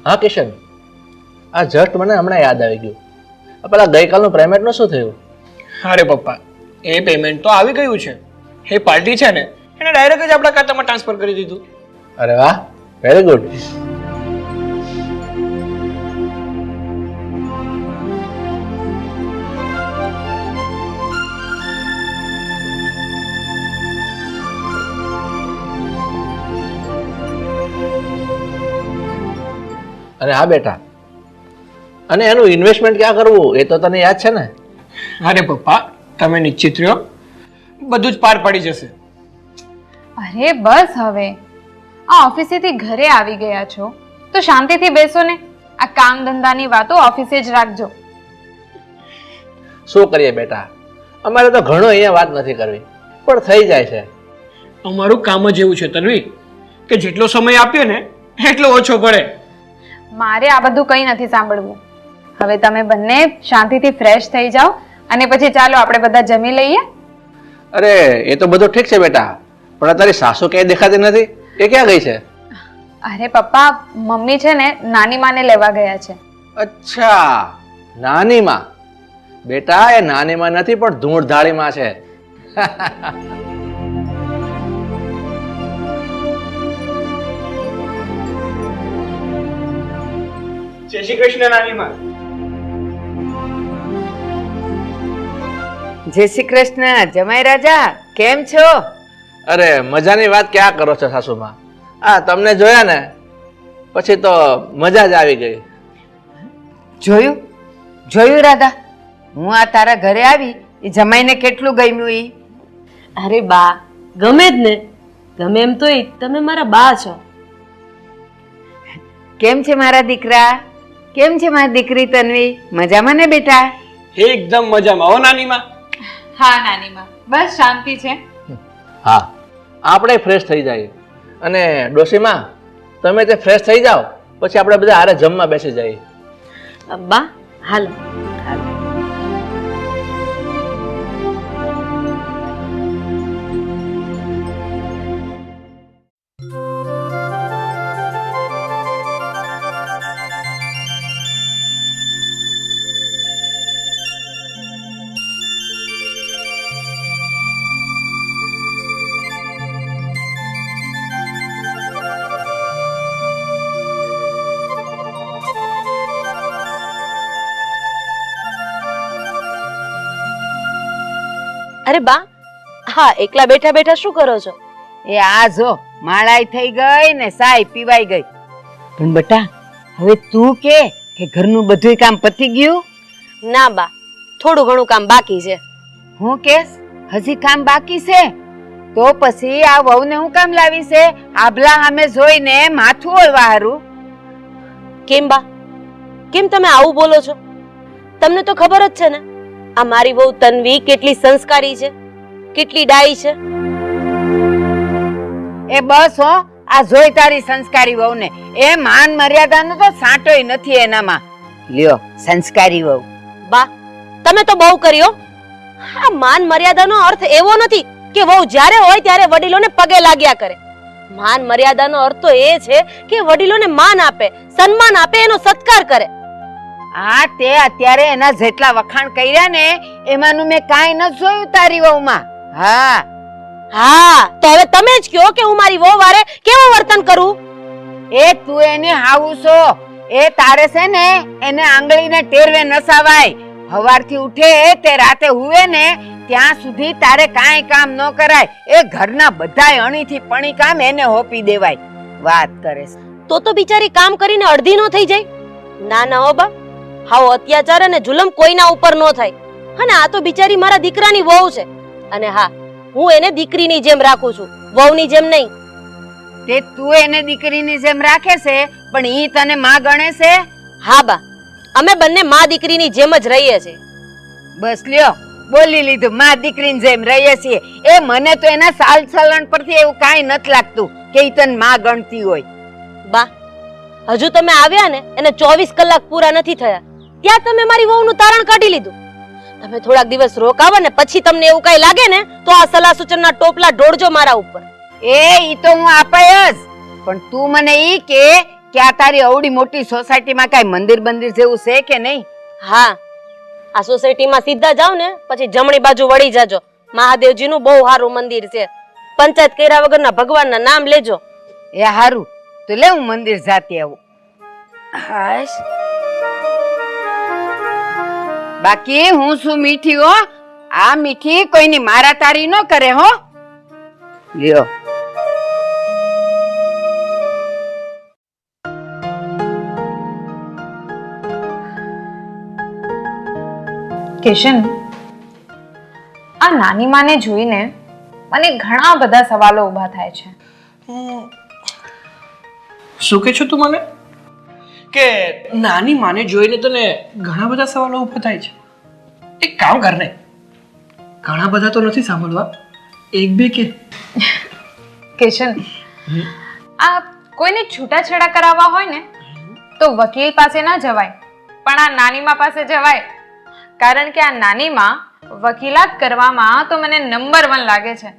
હા કિશન, આ જસ્ટ મને હમણાં યાદ આવી ગયું. આ પેલા ગઈકાલનું પેમેન્ટનું શું થયું? અરે પપ્પા, એ પેમેન્ટ તો આવી ગયું છે. એ પાર્ટી છે ને એને ડાયરેક્ટ જ આપણા ખાતામાં ટ્રાન્સફર કરી દીધું. અરે વાહ, વેરી ગુડ. અને હા બેટા, અને એનું ઇન્વેસ્ટમેન્ટ ક્યાં કરવું એ તો તને યાદ છે ને? અરે પપ્પા, તમે નિશ્ચિત રહ્યો, બધું જ પાર પડી જશે. અરે બસ હવે, આ ઓફિસેથી ઘરે આવી ગયા છો તો શાંતિથી બેસો ને. આ કામ ધંધાની વાતો ઓફિસે જ રાખજો. શું કરીએ બેટા, અમારે તો ઘણો અહીંયા વાત નથી કરવી, પણ થઈ જાય છે. અમારું કામ જ એવું છે તન્વી કે જેટલો સમય આપ્યો ને એટલો ઓછો પડે. મારે આ બધું કંઈ નથી સાંભળવું. હવે તમે બંને શાંતિથી ફ્રેશ થઈ જાઓ અને પછી ચાલો આપણે બધા જમી લઈએ. અરે એ તો બધું ઠીક છે બેટા, પણ તારી સાસુ ક્યાંય દેખાતી નથી, એ ક્યાં ગઈ છે? અરે પપ્પા, મમ્મી છે ને નાની માને લેવા ગયા છે. અચ્છા, નાની માં. બેટા એ નાની માં નથી પણ ધૂળધાળી માં છે. જય શ્રી કૃષ્ણ નાની માં. જય શ્રી કૃષ્ણ જમાઈ રાજા, કેમ છો? અરે મજાની વાત ક્યાં કરો છો સાસુમાં? આ તમને જોયા ને પછી તો મજા જ આવી ગઈ. જોયું જોયું રાધા, હું આ તારા ઘરે આવી એ જમાઈને કેટલું ગમ્યું ઈ? અરે બા, ગમે જ ને, ગમે એમ તો તમે મારા બા છો. કેમ છે મારા દીકરા? કેમ છે મારી દીકરી તન્વી? મજામાં ને બેટા? એકદમ મજામાં હો નાની માં. હા નાની માં, બસ શાંતિ છે. હા, આપણે ફ્રેશ થઈ જાય. અને ડોશીમાં તમે તે ફ્રેશ થઈ જાઓ પછી આપણે બધા હારે જમવા બેસી જઈએ. બા હાલો. અરે બા, હા એકલા બેઠા બેઠા શું કરો છો? એ આ જો માળાઈ થઈ ગઈ ને સાય પીવાઈ ગઈ. પણ બેટા હવે તું કે ઘરનું બધું કામ પતી ગયું? ના બા, થોડું ઘણું કામ બાકી છે. હું કેસ હજી કામ બાકી છે? તો પછી આ વહુને હું કામ લાવી છે આભલા સામે જોઈને માથું ઓળવા હારું? કેમ બા, કેમ તમે આવું બોલો છો? તમને તો ખબર જ છે ને આ મારી વહુ તન્વી કેટલી સંસ્કારી છે, કેટલી ડાઈ છે. એ બસ હો, આ જોઈ તારી સંસ્કારી વહુને, એ માન મર્યાદાનો તો સાંટોય નથી એનામાં. લ્યો સંસ્કારી વહુ. બા તમે તો બહુ કર્યો. આ માન મર્યાદાનો અર્થ એવો નથી કે વહુ જ્યારે હોય ત્યારે વડીલોને પગે લાગ્યા કરે. માન મર્યાદાનો અર્થ તો એ છે કે વડીલોને માન આપે, સન્માન આપે, એનો સત્કાર કરે. આ તે અત્યારે એના જેટલા વખાણ કર્યા ને એમાંનું મેં કાંઈ ન જોયું તારી વહુમાં. હા હા, તો હવે તમે જ કહો કે હું મારી વહુ વારે કેવું વર્તન કરું? એ તું એને હાવુસો, એ તારે છે ને એને આંગળીને ટેરવે નસાવાય. સવારથી ઉઠે તે રાતે હુવે ને ત્યાં સુધી તારે કાંઈ કામ ન કરાય. એ ઘરના બધાય અણીથી પણી કામ એને હોપી દેવાય. વાત કરે છે તો બિચારી કામ કરીને અડધી નો થઈ જાય? ના ના હો બા, હાવ અત્યાચાર અને જુલમ કોઈના ઉપર નો થાય. અને આ તો બિચારી મારા દીકરાની વહુ છે. અને હા, હું એને દીકરીની જેમ રાખું છું, વહુની જેમ નહીં. તે તું એને દીકરીની જેમ રાખે છે પણ ઈ તને માં ગણે છે? હા બા, અમે બંને માં દીકરીની જેમ જ રહીએ છીએ. બસ લ્યો, બોલી લીધું, માં દીકરીની જેમ રહીએ છીએ. એ મને તો એના ચાલ ચલણ પરથી એવું કાંઈ નથી લાગતું કે ઈ તને માં ગણતી હોય. બા, હજુ તમે આવ્યા ને એને 24 કલાક પૂરા નથી થયા ત્યાં તમે મારી વહુનું તારણ કાઢી લીધું. તમે થોડાક દિવસ રોકાવો ને પછી તમને એવું કઈ લાગે ને તો આ સલાહ સૂચનના ટોપલા ઢોળજો મારા ઉપર. એ ઈ તો હું આપાય જ, પણ તું મને ઈ કે કે આ તારી અવડી મોટી સોસાયટીમાં કાંઈ મંદિર બંદિર જેવું છે કે નહીં? હા, આ સોસાયટીમાં સીધા જાવ ને પછી જમણી બાજુ વળી જાજો. મહાદેવજીનું બહુ સારું મંદિર છે. પંચાયત કર્યા વગરના ભગવાનના નામ લેજો. એ હારું, તો લે હું મંદિર જાતી આવું. હાશ. બાકી હું શું મીઠી હો, આ મીઠી કોઈની મારા તારી ન કરે હો. લ્યો. કિશન, આ નાની માને જોઈને મને ઘણા બધા સવાલો ઊભા થાય છે. શું કે છો તું મને કે નાની માને જોઈને તને ઘણા બધા સવાલો ઊભા થાય છે? એક કામ કર ને, ઘણા બધા તો નથી સાંભળવા, એક બે કે. કિશન, આ કોઈને છૂટાછેડા કરાવવા હોય ને તો વકીલ પાસે ના જવાય, પણ આ નાનીમા પાસે જવાય. કારણ કે આ નાનીમાં વકીલાત કરવામાં તો મને નંબર 1 લાગે છે.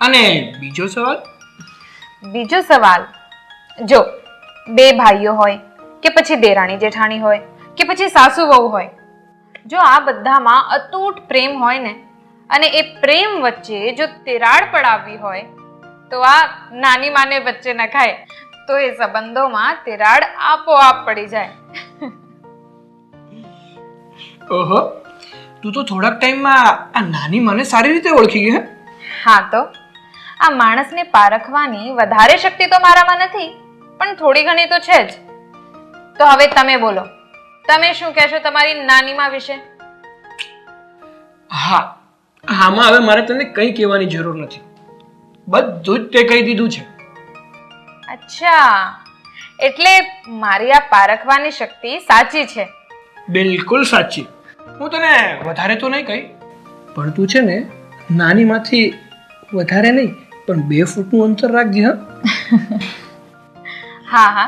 અને બીજો સવાલ? બીજો સવાલ, જો બે ભાઈઓ હોય કે પછી દેરાણી જેઠાણી હોય કે પછી સાસુ વહુ હોય, જો આ બધામાં અતૂટ પ્રેમ હોય ને અને એ પ્રેમ વચ્ચે જો તિરાડ પડાવવી હોય તો આ નાની માને વચ્ચે નખાય તો એ સંબંધોમાં તિરાડ આપોઆપ પડી જાય. ઓહો, તું તો થોડાક ટાઈમમાં આ નાની મને સારી રીતે ઓળખી ગઈ હે? હા, તો આ માણસને પારખવાની વધારે શક્તિ તો મારામાં નથી, પણ થોડી ઘણી તો છે જ. તો હવે તમે બોલો, તમે શું કહેશો તમારી નાનીમાં વિશે? હા, આમાં હવે મારે તને કંઈ કહેવાની જરૂર નથી, બધું જ તે કહી દીધું છે. અચ્છા, એટલે મારી આ પારખવાની શક્તિ સાચી છે? બિલકુલ સાચી. હું તને વધારે તો નહીં કહી, પણ તું છે ને નાનીમાંથી વધારે નહીં પણ 2 ફૂટનું અંતર રાખજે. હા હા,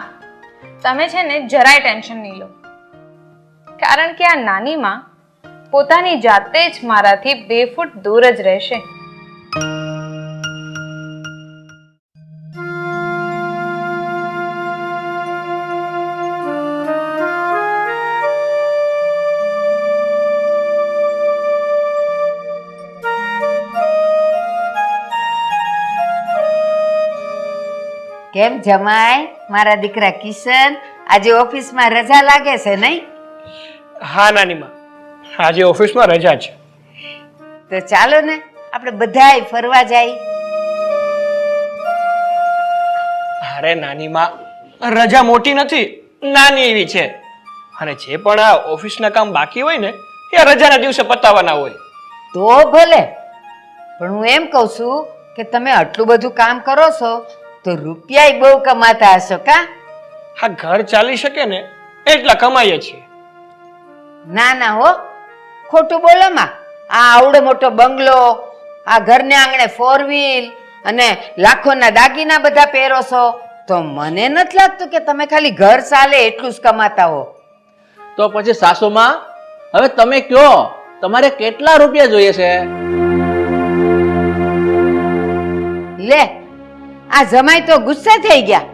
તમે છે ને જરાય ટેન્શન નહીં લો, કારણ કે આ નાનીમાં પોતાની જાતે જ મારાથી 2 ફૂટ દૂર જ રહેશે. કેમ જમાય મારા દીકરા કિશન, આજે ઓફિસમાં રજા લાગે છે નહીં? હા નાનીમાં, આજે ઓફિસમાં રજા છે. તો ચાલો ને આપણે બધાય ફરવા જાય. અરે નાનીમાં, રજા મોટી નથી, નાની એવી છે. અને જે પણ આ ઓફિસના કામ બાકી હોય ને એ રજાના દિવસે પતાવવાના હોય. તો ભલે, પણ હું એમ કહું છું કે તમે આટલું બધું કામ કરો છો તો રૂપિયા બહુ કમાતા હશો કા? હા, ઘર ચાલી શકે ને એટલા કમાઈએ છીએ. ના ના હો, ખોટું બોલો માં. આ આવડો મોટો બંગલો, આ ઘરને આંગણે 4 વ્હીલ અને લાખોના દાગીના બધા પહેરો છો, તો મને નથી લાગતું કે તમે ખાલી ઘર ચાલે એટલું જ કમાતા હો. તો પછી સાસુમાં, હવે તમે કયો, તમારે કેટલા રૂપિયા જોઈએ છે? લે, આ જમાઈ તો ગુસ્સે થઈ ગયા.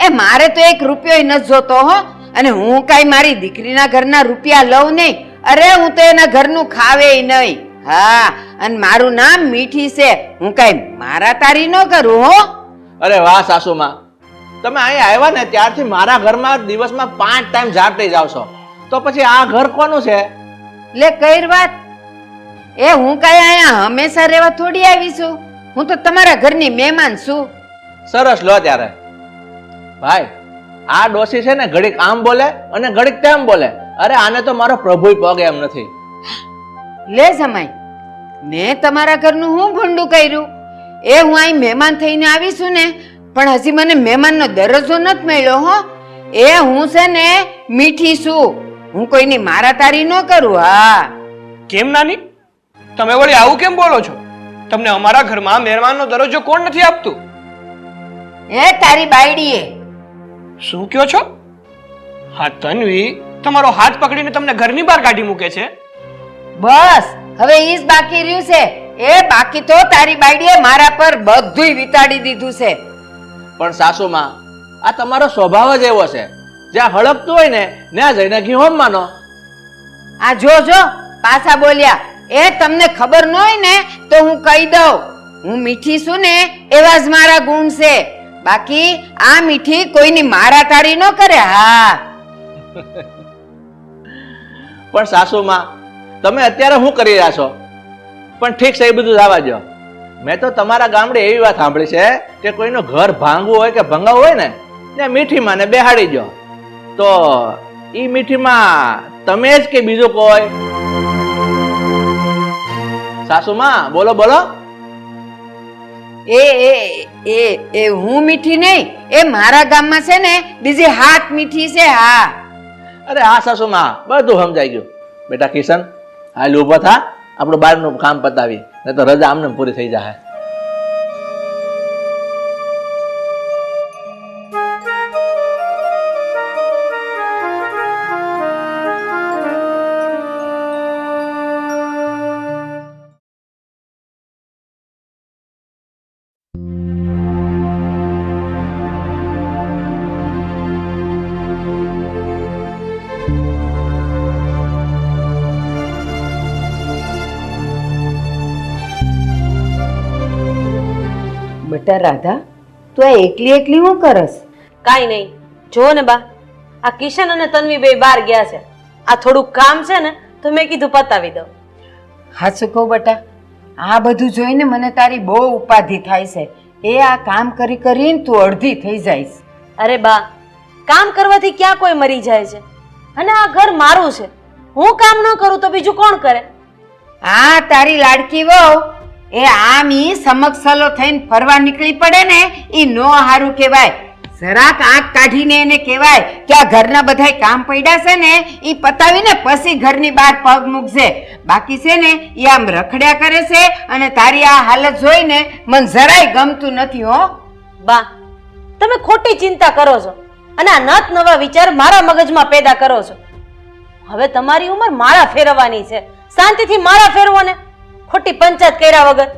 એ મારે તો 1 રૂપિયો નથી જોતો હો, અને હું કાઈ મારી દીકરીના ઘરના રૂપિયા લઉં નહીં. અરે હું તો એના ઘરનું ખાવે નહીં. હા, અને મારું નામ મીઠી છે, હું કાઈ મારા તારી ન કરું હો. અરે વાહ સાસુમાં, તમે અહીં આવ્યા ને ત્યારથી મારા ઘરમાં દિવસમાં 5 ટાઈમ ઝાપટી જાવ છો, તો પછી આ ઘર કોનું છે? લે કઈ વાત, એ હું કાઈ અહીંયા હંમેશા રહેવા થોડી આવી છું. હું તો તમારા ઘરની મહેમાન છું. સરસ, લો ત્યારે. ભાઈ, આ ડોસી છે ને ઘડીક આમ બોલે અને ઘડીક તેમ બોલે. અરે આને તો મારો પ્રભુય પગ એમ નથી. લે જમાઈ, મેં તમારા ઘરનું હું ભૂંડું કર્યું? એ હું અહીં મહેમાન થઈને આવી છું ને, પણ હજી મને મહેમાનનો દરજ્જો નથી મળ્યો હો. એ હું છે ને મીઠી છું, હું કોઈની મારા તારી ન કરું. હા. કેમ નાની, તમે વળી આવું કેમ બોલો છો? તમને અમારા ઘરમાં મહેમાનનો દરજ્જો કોણ નથી આપતું? એ તારી બાયડીએ. શું કહો છો? હા તન્વી, તમારો હાથ પકડીને તમને ઘરની બહાર કાઢી મૂકે છે? બસ હવે ઈ જ બાકી રહ્યું છે. એ બાકી તો તારી બાયડીએ મારા પર બધુંય વિતાડી દીધું છે. પણ સાસુમાં આ તમારો સ્વભાવ જ એવો છે, જ્યાં હળકતું હોય ને ત્યાં જઈને ઘી હોમ માનો. આ જો જો પાછા બોલ્યા. એ તમને ખબર ન હોય ને તો હું કહી દઉં, હું મીઠી છું ને એવા જ મારા ગુણ છે. બાકી આ મીઠી કોઈની મારા તારી ન કરે. હા પણ સાસુમાં તમે અત્યારે શું કરી રહ્યા છો? પણ ઠીક છે, એ બધું જવા દો. મેં તો તમારા ગામડે એવી વાત સાંભળી છે કે કોઈનું ઘર ભાંગવું હોય કે ભંગાવવું હોય ને ત્યાં મીઠીમાં ને બેહાડી દો. તો ઈ મીઠીમાં તમે જ કે બીજું કોઈ? સાસુમાં બોલો બોલો. એ એ એ એ હું મીઠી નહીં, એ મારા ગામમાં છે ને બીજી હાથ મીઠી છે. હા અરે હા સાસુમાં, બધું સમજાઈ ગયું. બેટા કિશન, હાલ ઉભો થા, આપણું બહારનું કામ પતાવી, નહીં તો રજા આમને પૂરી થઈ જાય. બેટા રાધા, તું આ એકલી એકલી શું કરસ? કાંઈ નહીં, જો ને બા, આ કિશન અને તન્વી બે બહાર ગયા છે. આ થોડુંક કામ છે ને તો મેં કીધું પતાવી દઉં. હાચું કહું બેટા, આ બધું જોઈને મને તારી બહુ ઉપાધિ થાય છે. એ આ કામ કરી કરીને તું અડધી થઈ જઈશ. અરે બા, કામ કરવાથી ક્યાં કોઈ મરી જાય છે? અને આ ઘર મારું છે, હું કામ ન કરું તો બીજું કોણ કરે? આ તારી લાડકી વહુ એ આમ ઈ સમક્ષલો થઈને ફરવા નીકળી પડે ને, ઈ નો હારું કહેવાય. જરાક આંખ કાઢીને એને કહેવાય કે આ ઘરના બધાય કામ પડ્યા છે ને ઈ પતાવીને પછી ઘરની બહાર પગ મૂકજે. બાકી છે ને ઈ આમ રખડ્યા કરે છે અને તારી આ હાલત જોઈને મને જરાય ગમતું નથી. હો બા, તમે ખોટી ચિંતા કરો છો અને આ નત નવા વિચાર મારા મગજમાં પેદા કરો છો. હવે તમારી ઉંમર માળા ફેરવવાની છે, શાંતિથી માળા ફેરવો ને, ખોટી પંચાયત કર્યા વગર.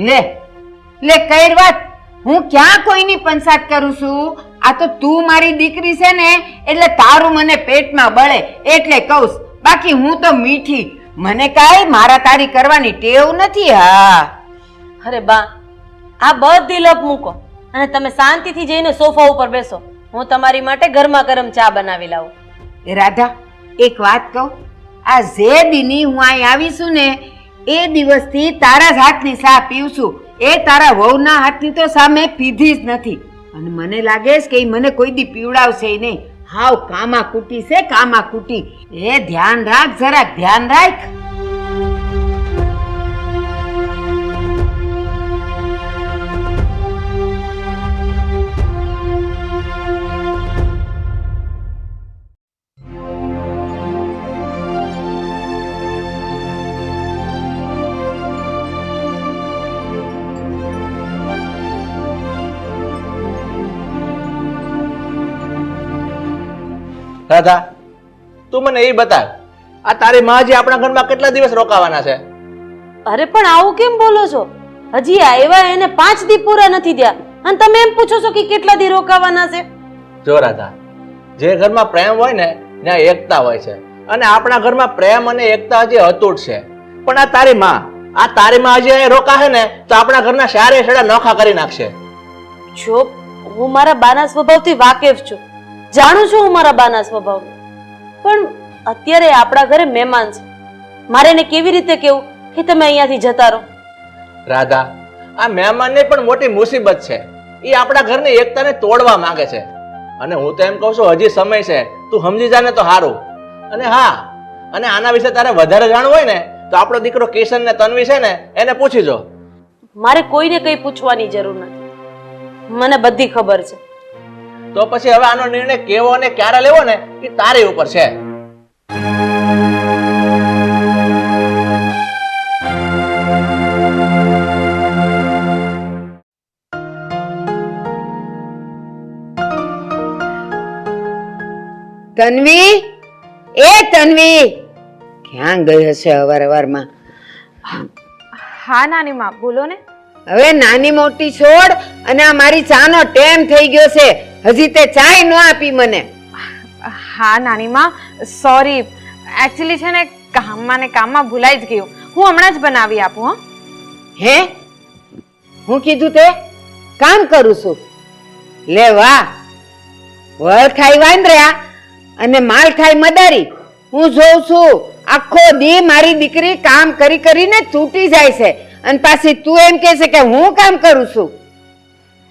લે લે કઈ વાત, હું ક્યાં કોઈની પંચાયત કરું છું? આ તો તું મારી દીકરી છે ને એટલે તારું મને પેટમાં બળે એટલે કહું. બાકી હું તો મીઠી, મને કાંઈ મારા તારી કરવાની ટેવ નથી. હા અરે બા, આ બધી લપ મૂકો અને તમે શાંતિથી જઈને સોફા ઉપર બેસો. હું તમારી માટે ગરમા ગરમ ચા બનાવી લાવું. એ રાધા, એક વાત કહું, આ જે દીની હું અહીં આવી છું ને એ દિવસથી તારા જ હાથની ચા પીઉં છું. એ તારા વહુના હાથની તો સા મેં પીધી જ નથી અને મને લાગે છે કે ઈ મને કોઈ દી પીવડાવશે નહીં. હાવ કામા કુટી છે, કામા કુટી. એ ધ્યાન રાખ, જરાક ધ્યાન રાખ. રાધા, તું મને એ બતાવ, આ તારી માં જે આપણા ઘરમાં કેટલા દિવસ રોકાવાના છે? અરે પણ આવું કેમ બોલો છો? હજી આવ્યા એને 5 દી પૂરા નથી થયા અને તમે એમ પૂછો છો કે કેટલા દી રોકાવાના છે? જો રાધા, જે ઘરમાં પ્રેમ હોય ને ત્યાં એકતા હોય છે અને આપણા ઘરમાં પ્રેમ અને એકતા હજી અતૂટ છે. પણ આ તારી માં હજી અહીં રોકાશે ને તો આપણા ઘરના સારે સારા નોખા કરી નાખશે. જો હું મારા બાના સ્વભાવથી વાકેફ છું, જાણું છું હું મારા બાના સ્વભાવ, પણ અત્યારે આપણા ઘરે મહેમાન છે, મારે એને કેવી રીતે કેવું કે તમે અહીંયાથી જતા રહો? રાધા, આ મહેમાનને પણ મોટી મુસીબત છે. એ આપણા ઘરની એકતાને તોડવા માંગે છે અને હું તો એમ કહું છું હજી સમય છે, તું સમજી જા ને તો સારું. અને હા, અને આના વિશે તારે વધારે જાણવું હોય ને તો આપણો દીકરો કિશન ને તન્વી છે ને એને પૂછી જો. મારે કોઈને કંઈ પૂછવાની જરૂર નથી, મને બધી ખબર છે. તો પછી હવે આનો નિર્ણય કેવો અને ક્યારે લેવો ને એ તારી ઉપર છે. તન્વી, એ તન્વી, ક્યાં ગઈ હશે અવારવારમાં? હા નાની માં, બોલો ને. હવે નાની મોટી છોડ અને આ મારી ચાનો ટેમ થઈ ગયો છે. હજી તે ચાય ન આપી મને. હા નાનીમાં સોરી, એકચ્યુઅલી છે ને કામમાં ભૂલાઈ જ ગયું. હું હમણાં જ બનાવી આપું. હો હે, હું કીધું તે કામ કરું છું. લે વાહ, વળ ખાઈ વાંદર્યા અને માલ ખાઈ મદારી. હું જોઉં છું આખો દી મારી દીકરી કામ કરી કરીને તૂટી જાય છે અને પાછી તું એમ કહે છે કે હું કામ કરું છું.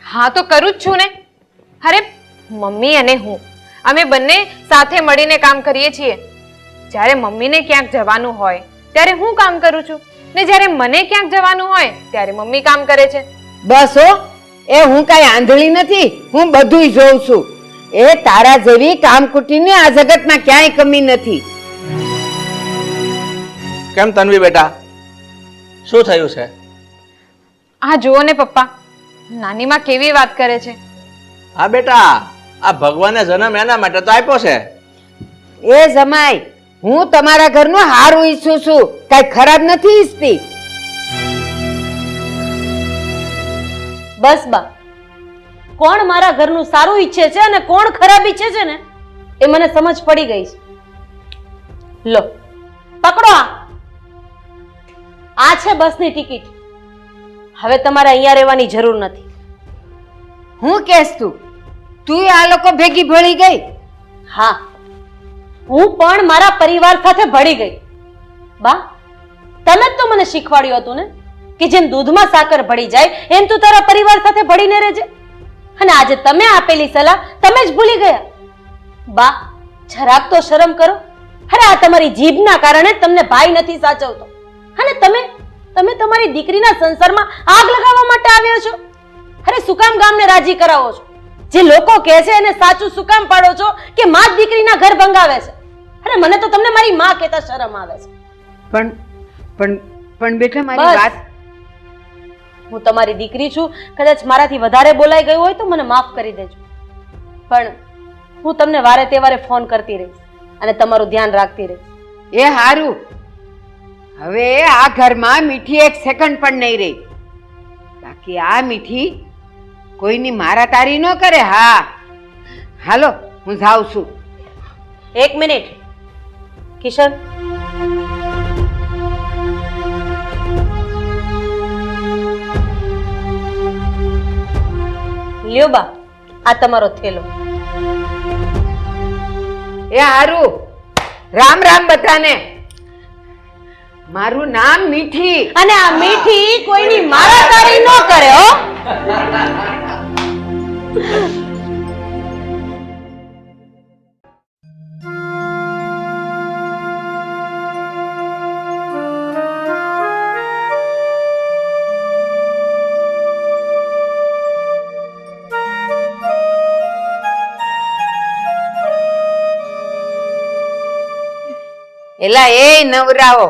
હા તો કરું જ છું ને. અરે મમ્મી અને હું અમે બંને સાથે મળીને કામ કરીએ છીએ. જ્યારે મમ્મીને ક્યાંક જવાનું હોય ત્યારે હું કામ કરું છું ને જ્યારે મને ક્યાંક જવાનું હોય ત્યારે મમ્મી કામ કરે છે. બસ હો, એ હું કાંઈ આંધળી નથી, હું બધુંય જોઉં છું. એ તારા જેવી કામકુટીની આ જગતમાં ક્યાંય કમી નથી. કેમ તન્વી બેટા, શું થયું છે? આ જુઓ ને પપ્પા, નાનીમાં કેવી વાત કરે છે. હા બેટા, આ ભગવાને જન્મ એના માટે તો આપ્યો છે. એ જમાઈ, હું તમારા ઘરનું હારું ઈચ્છું છું, કાંઈ ખરાબ નથી ઈચ્છતી. બસ બા, કોણ મારા ઘરનું સારું ઈચ્છે છે અને કોણ ખરાબ ઈચ્છે છે ને એ મને સમજ પડી ગઈ છે. લો પકડો, આ છે બસની ટિકિટ. હવે તમારે અહીંયા રહેવાની જરૂર નથી. હું કહેશ તું આ લોકો ભેગી ભળી ગઈ? હા, હું પણ મારા પરિવાર સાથે ભળી ગઈ. બા, તમે જ તો મને શીખવાડ્યું હતું ને કે જેમ દૂધમાં સાકર ભળી જાય એમ તું તારા પરિવાર સાથે ભળીને રહેજે. અને આજે તમે આપેલી સલાહ તમે જ ભૂલી ગયા. બા, જરાક તો શરમ કરો. અરે આ તમારી જીભના કારણે તમને ભાઈ નથી સાચવતો અને તમે તમારી દીકરીના સંસારમાં આગ લગાવવા માટે આવ્યા છો. અરે શું કામ ગામને રાજી કરાવો છો? જે લોકો કહે છે એને સાચું શું કામ પાડો છો કે માં જ દીકરીના ઘર ભંગાવે છે? અરે મને તો તમને મારી માં કહેતા શરમ આવે છે. પણ બેટા મારી વાત, હું તમારી દીકરી છું, કદાચ મારાથી વધારે બોલાઈ ગયું હોય તો મને માફ કરી દેજો. પણ હું તમને વારે તહેવારે ફોન કરતી રહીશ અને તમારું ધ્યાન રાખતી રહીશ. એ હારું. હવે આ ઘરમાં મીઠી એક સેકન્ડ પણ નહીં રહી. બાકી આ મીઠી કોઈની મારા તારી ન કરે. હા હાલો, હું જાઉં છું. એક મિનિટ કિશન, લ્યો બા, આ તમારો થેલો. એ હારું, રામ રામ બધાને. મારું નામ મીઠી. અને આ મીઠી કોઈની મારાતારી ન કરે હો. એલા એ નવરાઓ,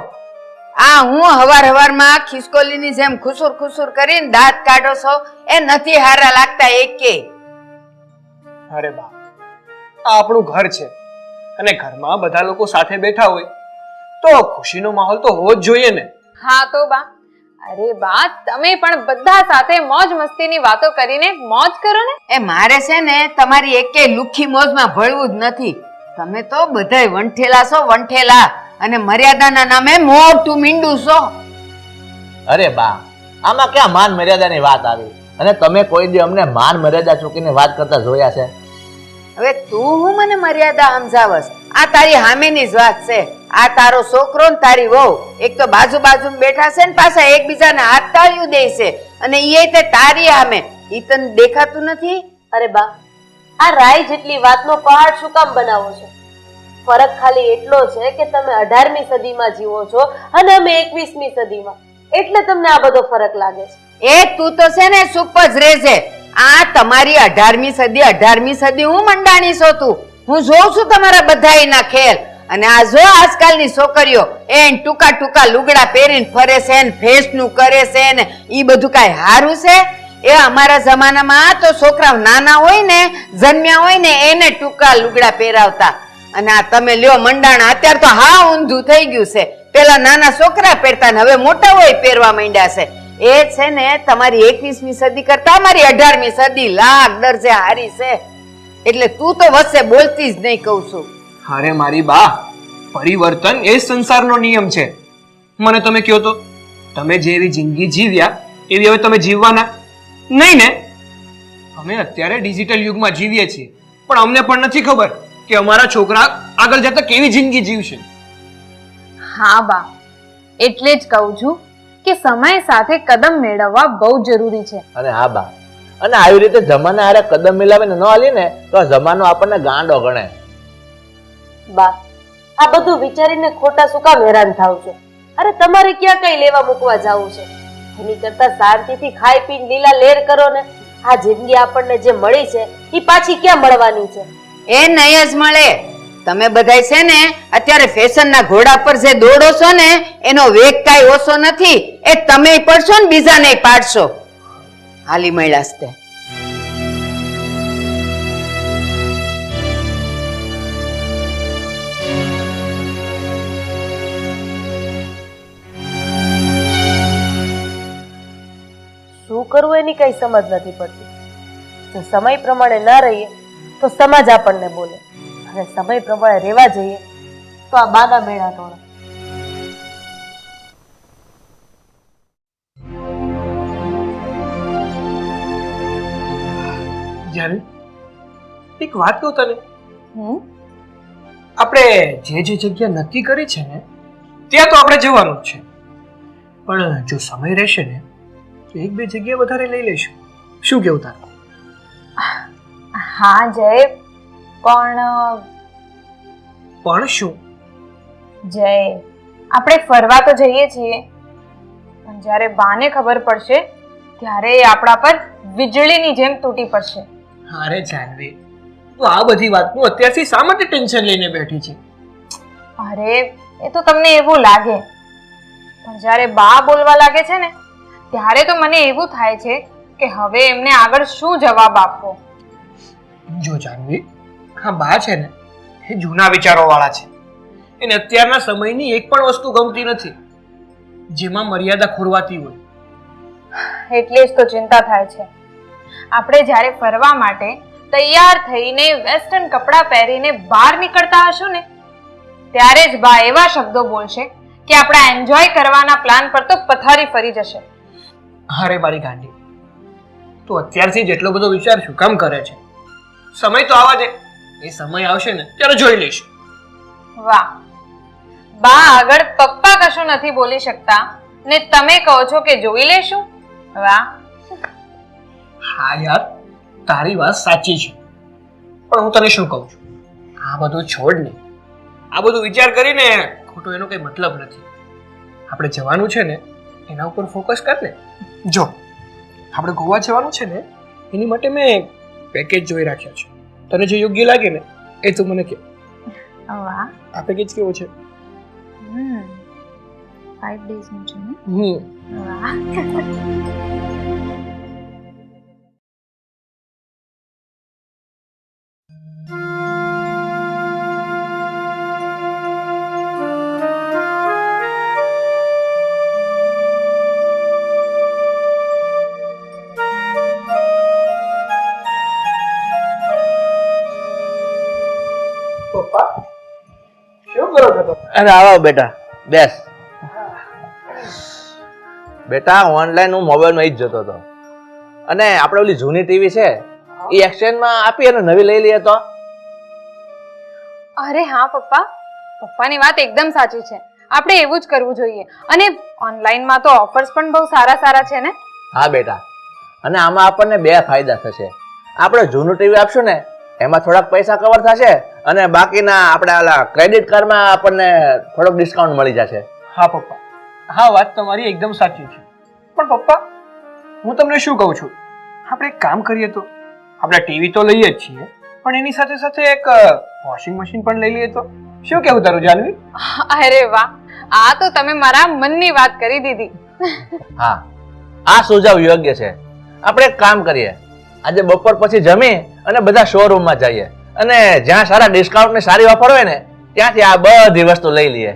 આ હું હવારમાં ખિસકોલીની જેમ ખુસુર ખુસુર કરીને દાંત કાઢો છો, એ નથી હારા લાગતા એકે. અરે બા, આ આપણું ઘર છે અને ઘરમાં બધા લોકો સાથે બેઠા હોય તો ખુશીનો માહોલ તો હોવો જ જોઈએ ને. હા તો બા, અરે બા તમે પણ બધા સાથે મોજ મસ્તીની વાતો કરીને મોજ કરો ને. એ મારે છે ને તમારી એકે લુખી મોજમાં ભળવું જ નથી. તમે તો બધાય વંઠેલા છો, વંઠેલા, અને મર્યાદાના નામે મોટું મીંડું છો. અરે બા, આમાં ક્યાં માન મર્યાદાની વાત આવી? અને તમે કોઈ દી અમને માન મર્યાદા ચૂકીને વાત કરતા જોયા છે? હવે તું હું મને મર્યાદા સમજાવસ? આ તારી સામેની જ વાત છે. આ તારો છોકરો ને તારી વહુ એક તો બાજુ બેઠા છે ને પાછા એકબીજાને હાથ તાળ્યું દે છે, અને એ તે તારી સામે. ઈ તને દેખાતું નથી? અરે બા, આ રાય જેટલી વાતનો પહાડ શું કામ બનાવો છો? ફરક ખાલી એટલો છે કે તમે 18મી સદીમાં જીવો છો અને અમે 21મી સદીમાં, એટલે તમને આ બધો ફરક લાગે છે. એ તું તો છે ને ચૂપ જ રહેજે. આ તમારી 18મી સદી હું મંડાણી છો તું. હું જોઉં છું તમારા બધાયના ખેલ. અને આ જો આજકાલની છોકરીઓ એન ટૂંકા લુગડા પહેરીને ફરે છે ને ફેશનું કરે છે ને, ઈ બધું કાંઈ હારું છે? એ અમારા જમાનામાં તો છોકરાઓ નાના હોય ને, જન્મ્યા હોય ને, એને ટૂંકા લુગડા પહેરાવતા. અને આ તમે લ્યો મંડાણા, અત્યારે તો હા ઊંધું થઈ ગયું છે. પેલા નાના છોકરા પહેરતા ને હવે મોટા હોય પહેરવા માંડ્યા છે. એ છે ને તમારી 21મી સદી કરતા અમારી 18મી સદી લાખ દરજે હારી છે. એટલે તું તો વચ્ચે બોલતી જ નહીં કહું છું. અરે મારી બા, પરિવર્તન એ સંસારનો નિયમ છે. મને તમે કહો તો, તમે જેવી જિંદગી જીવ્યા એવી હવે તમે જીવવાના નહીં ને? અમે અત્યારે ડિજિટલ યુગમાં જીવીએ છીએ, પણ અમને પણ નથી ખબર કે અમારા છોકરા આગળ જતા કેવી જિંદગી જીવશે. હા બા, એટલે જ કહું છું કે સમય સાથે કદમ મેળવવા બહુ જરૂરી છે. અને હા બા, અને આવી રીતે જમાના હારે કદમ મિલાવીને ન હાલી ને તો આ જમાનો આપણને ગાંડો ગણે. બા, આ બધું વિચારીને ખોટા શું કામ હેરાન થાવ છો? અરે તમારે ક્યાં કઈ લેવા મૂકવા જાવું છે? એની કરતા શાંતિથી ખાઈ પીને લીલા લેર કરો ને. આ જિંદગી આપણને જે મળી છે એ પાછી ક્યાં મળવાની છે? એ નહીં જ મળે. તમે બધાય છે ને અત્યારે ફેશનના ઘોડા પર જે દોડો છો ને એનો વેગ કાંઈ ઓછો નથી. એ તમે પડશો ને બીજાને પાડશો. હાલી મળ્યા છે. શું કરવું એની કઈ સમજ નથી પડતી. જો સમય પ્રમાણે ના રહીએ તો સમાજ આપણને બોલે, અને સમય પ્રમાણે રહેવા જઈએ તો આ બાના મેળા તોડે. જાનવી, એક વાત કહું તને, હમ આપણે જે જે જગ્યા નક્કી કરી છે ને ત્યાં તો આપણે જવાનું જ છે, પણ જો સમય રહેશે ને તો એક બે જગ્યા વધારે લઈ લેશું. શું કેવું તારું? હા જય, પણ શું? જય, આપણે ફરવા તો જઈએ છીએ, પણ જ્યારે બાને ખબર પડશે ત્યારે એ આપણા પર વીજળીની જેમ તૂટી પડશે. અરે જાનવી, તું આ બધી વાતનું અત્યારથી શા માટે ટેન્શન લઈને બેઠી છે? અરે એ તો તમને એવું લાગે, પણ જ્યારે બા બોલવા લાગે છે ને ત્યારે તો મને એવું થાય છે કે હવે એમને આગળ શું જવાબ આપવો. જો જાનવી, હા બા છે ને એ જૂના વિચારો વાળા છે. એને અત્યારના સમયની એક પણ વસ્તુ ગમતી નથી જેમાં મર્યાદા ખોરવાતી હોય. એટલે જ તો ચિંતા થાય છે. આપણે જ્યારે ફરવા માટે તૈયાર થઈને વેસ્ટર્ન કપડાં પહેરીને બહાર નીકળતા હશું ને ત્યારે જ બા એવા શબ્દો બોલશે કે આપણા એન્જોય કરવાના પ્લાન પર તો પથારી ફરી જશે. અરે મારી ગાંડી, તું અત્યારથી જ એટલો બધો વિચાર શું કામ કરે છે? સમય તો આવવા દે, એ સમય આવશે ને ત્યારે જોઈ લઈશું. વાહ, બા આગળ પપ્પા કશું નથી બોલી શકતા ને તમે કહો છો કે જોઈ લેશું. વાહ. હા યાર, તારી વાત સાચી છે, પણ હું તને શું કહું છું, આ બધું છોડ ને. આ બધું વિચાર કરીને ખોટો એનો કઈ મતલબ નથી. આપણે જવાનું છે ને એના ઉપર ફોકસ કર ને. જો આપણે ગોવા જવાનું છે ને એની માટે મેં પેકેજ જોઈ રાખ્યા છે. તને જે યોગ્ય લાગે ને એ તું મને કહે. વાહ. આ પેકેજ કેવો છે? 5 days નું છે ને? વાહ. પપ્પા શું કરો છો? અરે આવો બેટા, બેસ. બેટા ઓનલાઈન હું મોબાઈલમાં જ જોતો હતો અને આપણે ઓલી જૂની ટીવી છે એ એક્સચેન્જમાં આપી અને નવી લઈ લઈએ તો. અરે હા પપ્પા, પપ્પાની વાત એકદમ સાચી છે. આપણે એવું જ કરવું જોઈએ. અને ઓનલાઈનમાં તો ઓફર્સ પણ બહુ સારા સારા છે ને? હા બેટા, અને આમાં આપણને બે ફાયદા થશે. આપણે જૂનું ટીવી આપશું ને એમાં થોડાક પૈસા કવર થશે અને બાકીના આપણે ઓલા ક્રેડિટ કાર્ડમાં આપણને થોડોક ડિસ્કાઉન્ટ મળી જશે. હા પપ્પા, હા વાત તમારી એકદમ સાચી છે, પણ પપ્પા હું તમને શું કહું છું, આપણે એક કામ કરીએ તો આપણે ટીવી તો લઈએ જ છીએ પણ એની સાથે સાથે એક વોશિંગ મશીન પણ લઈ લઈએ તો? શું કેવું તારું જાનવી? અરે વાહ, આ તો તમે મારા મનની વાત કરી દીધી. હા, આ સુઝાવ યોગ્ય છે. આપણે એક કામ કરીએ, આજે બપોર પછી જમી અને બધા શોરૂમમાં જઈએ અને જ્યાં સારા ડિસ્કાઉન્ટ ને સારી ઓફર હોય ને ત્યાંથી આ બધી વસ્તુ લઈ લઈએ.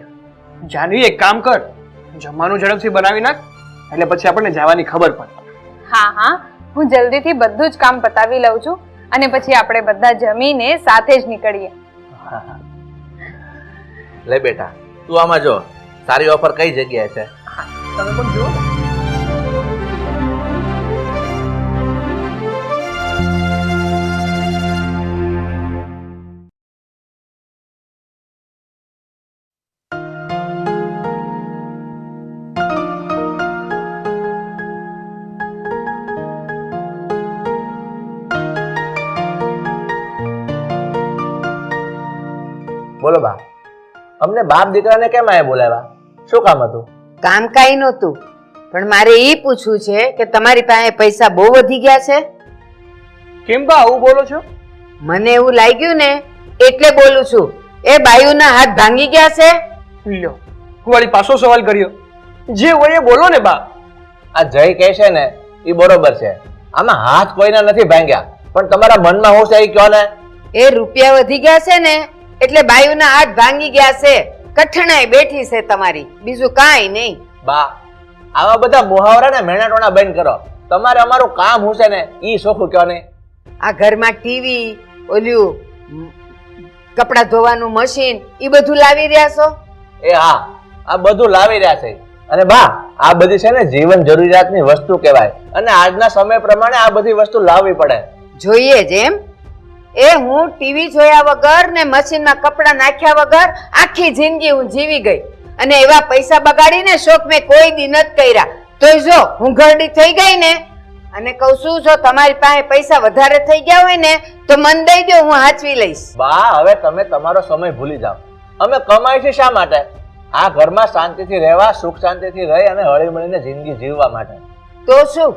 જાનવી એક કામ કર, જમવાનું ઝડપથી બનાવી નાખ એટલે પછી આપણને જવાની ખબર પડે. હા હા, હું જલ્દીથી બધું જ કામ પતાવી લઉં છું અને પછી આપણે બધા જમીને સાથે જ નીકળીએ. લે બેટા, તું આમાં જો સારી ઓફર કઈ જગ્યાએ છે. તમે પણ જુઓ ને. બોલો બા, અમને બાપ દીકરાને કેમ આયા બોલાવ્યા? શું કામ હતું? કામ કાંઈ નહોતું, પણ મારે ઈ પૂછવું છે કે તમારી પાસે પૈસા બહુ વધી ગયા છે? કેમ બા આવું બોલો છો? મને એવું લાગ્યું ને એટલે બોલું છું. એ બાયુના હાથ ભાંગી ગયા છે? લ્યો, હું વાળી પાછો સવાલ કર્યો. જે હોય એ બોલો ને બા. આ જય કહે છે ને એ બરોબર છે. આમાં હાથ કોઈના નથી ભાંગ્યા, પણ તમારા મનમાં હું છે એ કહો ને. એ રૂપિયા વધી ગયા છે ને એટલે બાયુના હાથ ભાંગી ગયા છે. કઠણાઈ બેઠી છે તમારી, બીજું કાંઈ નહીં. બા, આવા બધા મુહાવરા ને મેણાટોણા બંધ કરો. તમારે અમારું કામ હું છે ને ઈ સોખું કહો ને. આ ઘરમાં ટીવી, ઓલ્યું કપડા ધોવાનું મશીન, ઈ બધું લાવી રહ્યા છો? એ હા, આ બધું લાવી રહ્યા છે. અને બા, આ બધી છે ને જીવન જરૂરિયાતની વસ્તુ કહેવાય, અને આજના સમય પ્રમાણે આ બધી વસ્તુ લાવવી પડે. જોઈએ જ એમ? એ હું ટીવી જોયા વગર ને મશીનમાં કપડા નાખ્યા વગર આખી જિંદગી હું જીવી ગઈ, અને એવા પૈસા બગાડીને શોખ મેં કોઈ દી નથી કર્યા. તોય જો હું ઘરડી થઈ ગઈ ને, અને કહું છું જો તમારી પાસે પૈસા વધારે થઈ ગયા હોય ને તો મન દઈ દો, હું હાચવી લઈશ. બા, હવે તમે તમારો સમય ભૂલી જાઓ. અમે કમાઈ છે શા માટે? આ ઘરમાં શાંતિથી રહેવા, સુખ શાંતિથી રહી અને હળી મળીને જિંદગી જીવવા માટે. તો શું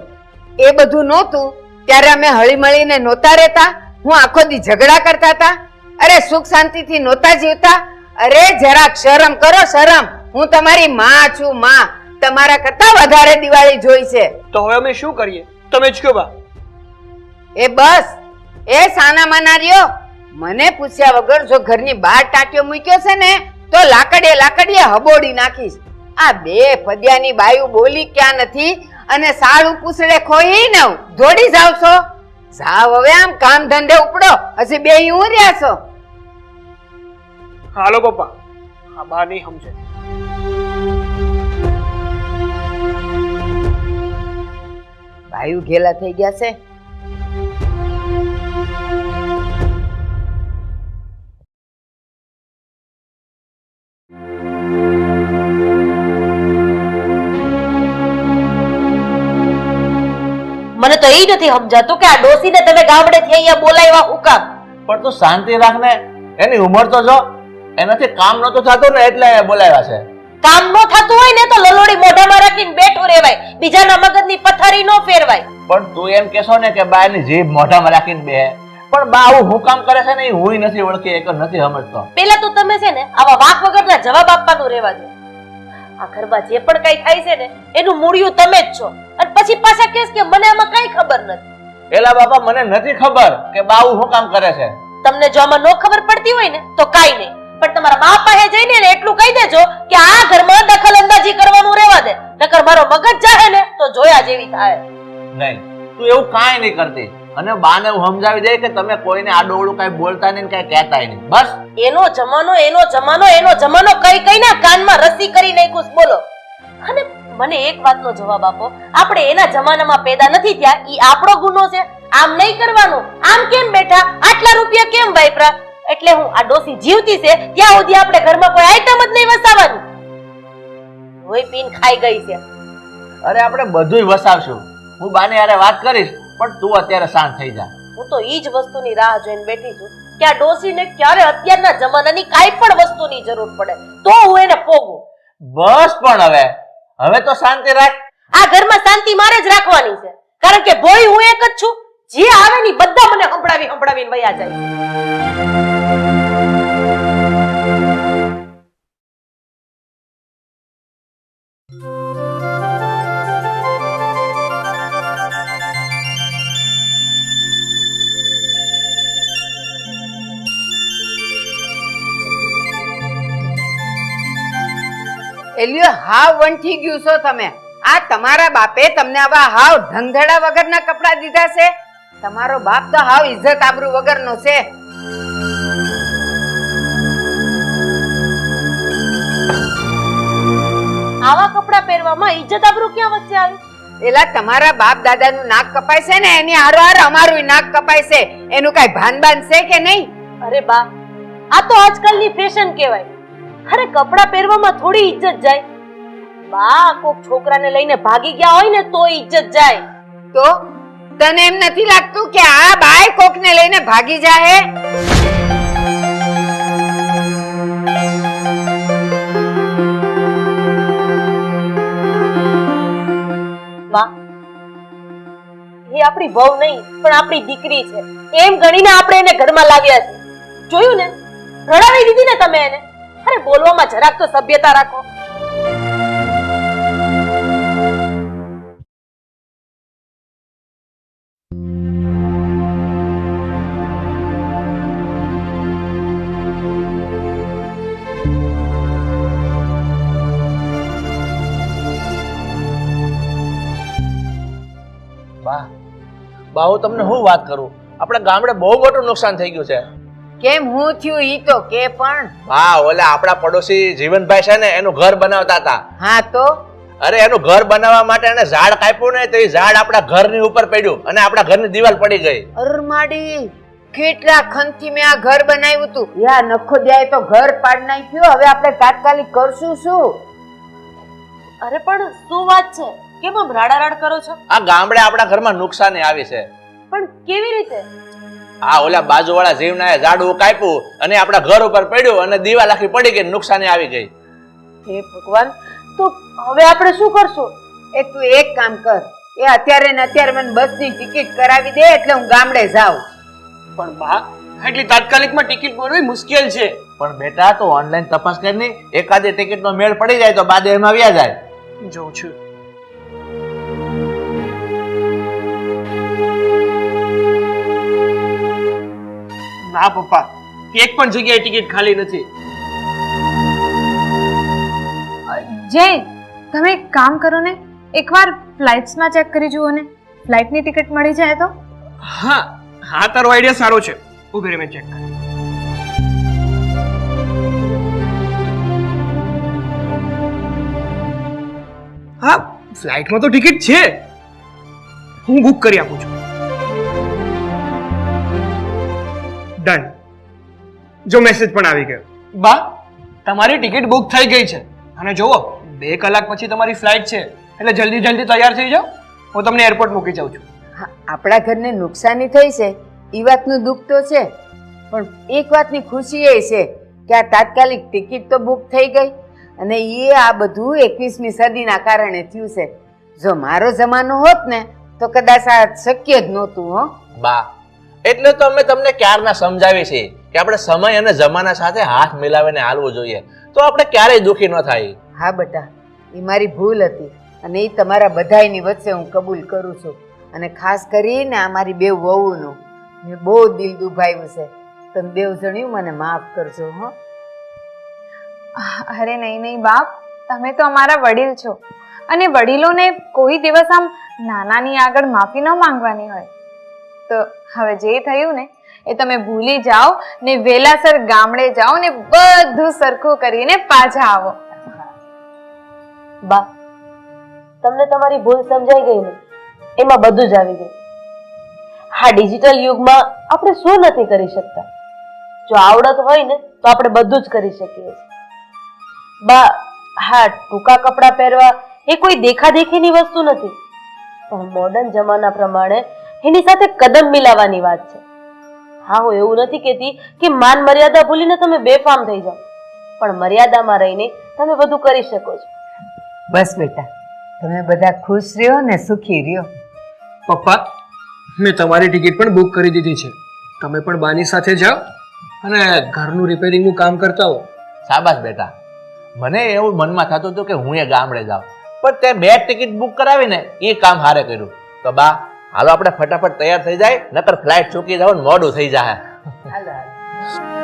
એ બધું નહોતું ત્યારે અમે હળી મળીને નહોતા રહેતા? હું આખો દી ઝઘડા કરતા હતા? અરે સુખ શાંતિથી નહોતા જીવતા? અરે જરાક શરમ કરો, શરમ. હું તમારી માં છું, માં. તમારા કરતા વધારે દિવાળી જોઈ છે. તો હવે અમે શું કરીએ? તમે જ કહો બા. એ બસ, એ સાના માના રહ્યો. મને પૂછ્યા વગર જો ઘરની બહાર ટાંટ્યો મૂક્યો છે ને તો લાકડીએ હબોડી નાખીશ. આ બે ફદિયાની બાયુ બોલી ક્યાં નથી, અને સાળું પૂછડે ખોઈ ને દોડી જાવ છો. જાવ હવે આમ કામ ધંધે ઉપડો, હજી બે હું રહ્યા છો. હાલો પપ્પા, આ બા નહીં સમજે. બાયુ ઘેલા થઈ ગયા છે. મને તો એ નથી સમજાતું કે આ ડોસીને તમે ગામડેથી અહીંયા બોલાવ્યા હું કામ? પણ તું શાંતિ રાખ ને, એની ઉંમર તો જો. એનાથી કામ નતું થતું ને એટલે બોલાવ્યા છે. કામ નો થતું હોય ને તો લલોડી મોઢામાં રાખીને બેઠું રહેવાય, બીજાના મગજની પથારી નો ફેરવાય. પણ તું એમ કેશો ને કે બા એની જીભ મોઢામાં રાખીને બે, પણ બા આવું હું કામ કરે છે ને એ હું નથી ઓળખી, એક નથી સમજતો. પેલા તો તમે છે ને આવા વાક વગરના જવાબ આપવાનું રહેવા દો. આ ઘરમાં જે પણ કઈ થાય છે ને એનું મૂળિયું તમે જ છો, અને પછી પાછા કહેશ કે મને આમાં કઈ ખબર નથી. એલા બાપા, મને નથી ખબર કે બા આવું હું કામ કરે છે. તમને જો આમાં નો ખબર પડતી હોય ને તો કાઈ નહીં, પણ તમારા મા પાસે જઈને ને એટલું કહી દેજો કે આ ઘરમાં દખલ અંદાજી કરવાનું રહેવા દે, નકર મારો મગજ જાહે ને તો જોયા જેવી થાય. નહીં, તું એવું કાંઈ નહીં કરતી, અને બાને હું સમજાવી દે કે તમે કોઈને આડોવડું કઈ બોલતા નહીં, કઈ કહેતાય નહીં. બસ એનો જમાનો કઈ કઈ ના કાનમાં રસી કરી નાખ્યું. બોલો. અને મને એક વાતનો જવાબ આપો, આપણે એના જમાનામાં પેદા નથી થયા, ઈ આપણો ગુનો છે? આમ નહીં કરવાનું. આમ કેમ બેઠા, આટલા રૂપિયા કેમ વાપરા? એટલે હું આ ડોસી જીવતી છે ત્યાં સુધી આપણે ઘરમાં કોઈ આઈટમ જ નહીં વસાવવાનું. રોઈ પીન ખાઈ ગઈ છે. અરે આપણે બધુંય વસાવશું. હું બાને યારે વાત કરીશ, પણ તું અત્યારે શાંત થઈ જા. હું તો ઈ જ વસ્તુની રાહ જોઈને બેઠી છું કે આ ડોસીને ક્યારે અત્યારના જમાનાની કાઈ પણ વસ્તુની જરૂર પડે તો હું એને પોગું. બસ પણ હવે તો શાંતિ રાખ. આ ઘરમાં શાંતિ મારે જ રાખવાની છે, કારણ કે ભોળી હું એક જ છું. જે આવે ની બધા મને સંભળાવીને વયા જાય. એલ્યો હાવ વંઠી ગયું છો તમે. આ તમારા બાપે તમને આવા હાવ ઢંગધડા વગરના કપડા દીધા છે? તમારો બાપ તો હાવ ઇજ્જત આબરૂ વગરનો છે. આવા કપડાં પહેરવામાં ઇજ્જત આબરૂ ક્યાં વચ્ચે આવી? પેલા તમારા બાપ દાદાનું નાક કપાય છે ને એની હારોહાર અમારું નાક કપાય છે. એનું કઈ ભાન છે કે નહીં? અરે બા, આ તો આજકાલની ફેશન કહેવાય. અરે કપડાં પહેરવામાં થોડી ઇજ્જત જાય. બા, કોક છોકરાને લઈને ભાગી ગયા હોય ને તો ઇજ્જત જાય. તો તને એમ નથી લાગતું કે આ બાય કોકને લઈને ભાગી જાહે? બા, એ આપણી વહુ નહીં પણ આપણી દીકરી છે એમ ગણીને આપણે એને ઘરમાં લાવ્યા છે. જોયું ને, રડાવી દીધી ને તમે એને. અરે બોલવામાં જરાક તો સભ્યતા રાખો. બા હું તમને શું વાત કરું, આપણે ગામડે બહુ મોટું નુકસાન થઈ ગયું છે. કેમ હું થયું ઈ તો કે પણ. હા, ઓલા આપણા પડોશી જીવનભાઈ છે ને એનું ઘર બનાવતા હતા. હા તો અરે એનું ઘર બનાવવા માટે એને ઝાડ કાપ્યું ને તો એ ઝાડ આપણા ઘરની ઉપર પડ્યું અને આપણા ઘરની દિવાલ પડી ગઈ. અરમાડી, કેટલા ખનથી મેં આ ઘર બનાવ્યું હતું. યા નખો દ્યાય તો ઘર પાડ નાખ્યું. હવે આપણે તાત્કાલિક કરશું શું? અરે પણ શું વાત છે? કેમ આમ રાડારાડ કરો છો? આ ગામડે આપણા ઘરમાં નુકસાની આવી છે. પણ કેવી રીતે? આ ઓલા બાજુવાળા જીવનાએ ઝાડવું કાપ્યું અને આપણા ઘર ઉપર પડ્યું અને દિવાલ આખી પડી ગઈ, નુકસાની આવી ગઈ. હે ભગવાન, તો હવે આપણે શું કરશું? એ તું એક કામ કર, એ અત્યારે ને અત્યારે મને બસની ટિકિટ કરાવી દે એટલે હું ગામડે જાઉં. પણ બા, એટલી તાત્કાલિકમાં ટિકિટ મળવી મુશ્કેલ છે. પણ બેટા તો ઓનલાઈન તપાસ કરીને એકાદી ટિકિટનો મેળ પડી જાય તો બાદ એમાં આવ્યા જાય. જોઉં છું. ના પપ્પા, એક પણ જગ્યાએ ટિકિટ ખાલી નથી. જય, તમે એક કામ કરો ને, એકવાર ફ્લાઇટ્સમાં ચેક કરી જુઓ ને, ફ્લાઇટની ટિકિટ મળી જાય તો. હા હા, તારો આઈડિયા સારો છે. ઉભી રહી, મેં ચેક કરી. હા, ફ્લાઇટમાં તો ટિકિટ છે. હું બુક કરી આપું છું. ડન. જો મેસેજ પણ આવી ગયો. બા, તમારી ટિકિટ બુક થઈ ગઈ છે. અને જોવો, 2 કલાક પછી તમારી ફ્લાઇટ છે, એટલે જલ્દી જલ્દી તૈયાર થઈ જાઓ. હું તમને એરપોર્ટ મૂકી જાઉં છું. હા, આપણા ઘરને નુકસાની થઈ છે એ વાતનું દુઃખ તો છે, પણ એક વાતની ખુશી એ છે કે આ તાત્કાલિક ટિકિટ તો બુક થઈ ગઈ અને એ આ બધું 21મી સદીના કારણે થયું છે. જો મારો જમાનો હોત ને તો કદાચ આ શક્ય જ નહોતું. હો બા, એટલે તો અમે તમને ક્યારના સમજાવી છે કે આપણે સમય અને જમાના સાથે હાથ મિલાવીને હાલવું જોઈએ, તો આપણે ક્યારેય દુખી ન થાય. હા બેટા, એ મારી ભૂલ હતી અને એ તમારા બધાયની વચ્ચે હું કબૂલ કરું છું. અને ખાસ કરીને આ મારી બે વહુનું મેં બહુ દિલ દુભાવ્યું છે. તમે બેવ જણ્યું મને માફ કરજો. હો અરે નહીં નહીં બાપ, તમે તો અમારા વડીલ છો અને વડીલોને કોઈ દિવસ આમ નાનાની આગળ માફી ન માંગવાની હોય. તો હવે જે થયું ને એ તમે ભૂલી જાઓ ને વેલાસર ગામડે જાઓ ને બધું સરખું કરીને પાછા આવો. બા, તમને તમારી ભૂલ સમજાઈ ગઈ ને, એમાં બધું જ આવી ગયું. હા, ડિજિટલ યુગમાં આપણે શું નથી કરી શકતા? જો આવડત હોય ને તો આપણે બધું જ કરી શકીએ છીએ. બા, હા, ટૂંકા કપડાં પહેરવા એ કોઈ દેખાદેખીની વસ્તુ નથી, પણ મોડર્ન જમાના પ્રમાણે એની સાથે કદમ મિલાવવાની વાત છે. હા, હું એવું નથી કહેતી કે માન મર્યાદા ભૂલીને તમે બેફામ થઈ જાઓ, પણ મર્યાદામાં રહીને તમે બધું કરી શકો છો. બસ બેટા, તમે બધા ખુશ રહ્યો ને સુખી રહ્યો. પપ્પા, મેં તમારી ટિકિટ પણ બુક કરી દીધી છે. તમે પણ બાની સાથે જાઓ અને ઘરનું રિપેરિંગનું કામ કરતા હો. શાબાશ બેટા, મને એવું મનમાં થતું હતું કે હું એ ગામડે જાઉં, પણ તે 2 ટિકિટ બુક કરાવીને એ કામ હારે કર્યું. તો બા, હાલો આપણે ફટાફટ તૈયાર થઈ જાય, નકર ફ્લાઇટ ચૂકી જાવ ને મોડું થઈ જાય. હાલો હાલો.